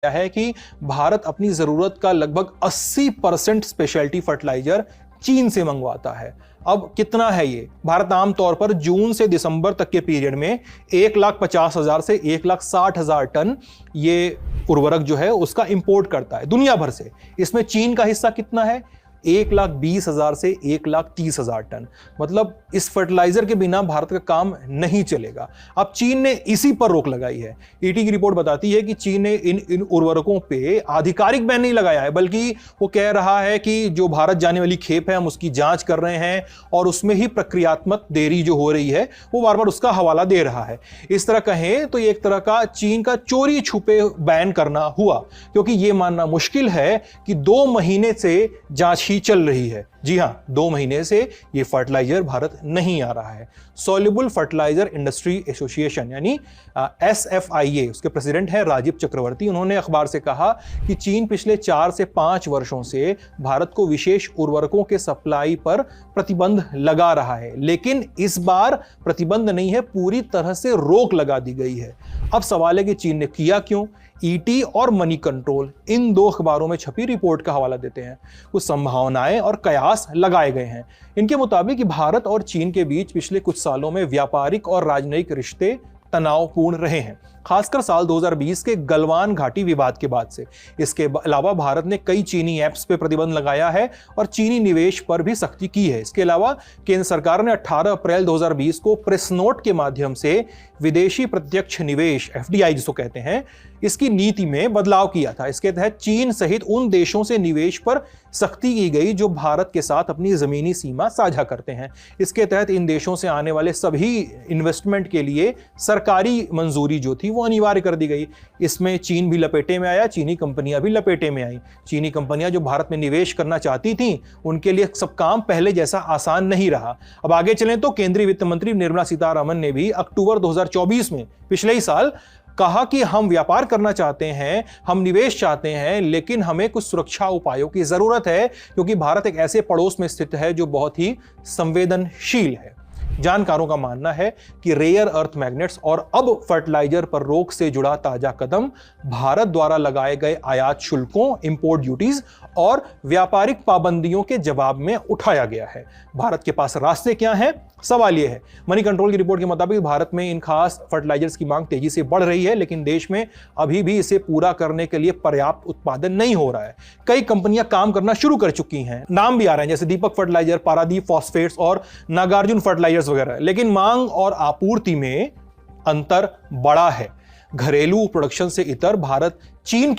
है कि भारत अपनी जरूरत का लगभग 80% स्पेशलिटी फर्टिलाइजर चीन से मंगवाता है। अब कितना है ये? भारत आमतौर पर जून से दिसंबर तक के पीरियड में 1,50,000 से 1,60,000 टन ये उर्वरक जो है उसका इंपोर्ट करता है दुनिया भर से। इसमें चीन का हिस्सा कितना है? 1,20,000 से 1,30,000 टन। मतलब इस फर्टिलाइजर के बिना भारत का काम नहीं चलेगा। अब चीन ने इसी पर रोक लगाई है। ईटी की रिपोर्ट बताती है कि चीन ने इन उर्वरकों पे आधिकारिक बैन नहीं लगाया है, बल्कि वो कह रहा है कि जो भारत जाने वाली खेप है हम उसकी जांच कर रहे हैं और उसमें ही प्रक्रियात्मक देरी जो हो रही है वो बार बार उसका हवाला दे रहा है। इस तरह कहें तो एक तरह का चीन का चोरी छुपे बैन करना हुआ, क्योंकि ये मानना मुश्किल है कि 2 महीने से जांच ही चल रही है। जी हां, 2 महीने से ये फर्टिलाइजर भारत नहीं आ रहा है। सॉल्युबल फर्टिलाइजर इंडस्ट्री एसोसिएशन यानी SFIA, उसके प्रेसिडेंट हैं राजीव चक्रवर्ती। उन्होंने अखबार से कहा कि चीन पिछले 4 से 5 वर्षों से भारत को विशेष उर्वरकों के सप्लाई पर प्रतिबंध लगा रहा है, लेकिन इस बार प्रतिबंध नहीं है, पूरी तरह से रोक लगा दी गई है। अब सवाल है कि चीन ने किया क्यों? ईटी और मनी कंट्रोल इन 2 अखबारों में छपी रिपोर्ट का हवाला देते हैं। कुछ संभावनाएं और कयास लगाए गए हैं। इनके मुताबिक भारत और चीन के बीच पिछले कुछ सालों में व्यापारिक और राजनयिक रिश्ते तनावपूर्ण रहे हैं, खासकर साल 2020 के गलवान घाटी विवाद के बाद से। इसके अलावा भारत ने कई चीनी ऐप्स पे प्रतिबंध लगाया है और चीनी निवेश पर भी सख्ती की है। इसके अलावा केंद्र सरकार ने 18 अप्रैल 2020 को प्रेस नोट के माध्यम से विदेशी प्रत्यक्ष निवेश FDI जिसको कहते हैं, इसकी नीति में बदलाव किया था। इसके तहत चीन सहित उन देशों से निवेश पर सख्ती की गई जो भारत के साथ अपनी जमीनी सीमा साझा करते हैं। इसके तहत इन देशों से आने वाले सभी इन्वेस्टमेंट के लिए सरकारी मंजूरी जो थी वो अनिवार्य कर दी गई। इसमें चीन भी लपेटे में आया, चीनी कंपनियां भी लपेटे में आई। चीनी कंपनियां जो भारत में निवेश करना चाहती थीं, उनके लिए सब काम पहले जैसा आसान नहीं रहा। अब आगे चलें तो केंद्रीय वित्त मंत्री निर्मला सीतारमण ने भी अक्टूबर 2024 में, पिछले ही साल, कहा कि हम व्यापार करना चाहते हैं, हम निवेश चाहते हैं, लेकिन हमें कुछ सुरक्षा उपायों की जरूरत है, क्योंकि भारत एक ऐसे पड़ोस में स्थित है जो बहुत ही संवेदनशील है। जानकारों का मानना है कि रेयर अर्थ मैग्नेट्स और अब फर्टिलाइजर पर रोक से जुड़ा ताजा कदम भारत द्वारा लगाए गए आयात शुल्कों, इंपोर्ट ड्यूटीज और व्यापारिक पाबंदियों के जवाब में उठाया गया है। भारत के पास रास्ते क्या हैं? सवाल यह है। मनी कंट्रोल की रिपोर्ट के मुताबिक भारत में इन खास फर्टिलाइजर्स की मांग तेजी से बढ़ रही है, लेकिन देश में अभी भी इसे पूरा करने के लिए पर्याप्त उत्पादन नहीं हो रहा है। कई कंपनियां काम करना शुरू कर चुकी हैं, नाम भी आ रहे हैं जैसे दीपक फर्टिलाइजर, पारादीप फॉस्फेट्स और नागार्जुन फर्टिलाइजर्स वगैरह, लेकिन मांग और आपूर्ति में अंतर बड़ा है। घरेलू प्रोडक्शन से इतर भारत चीन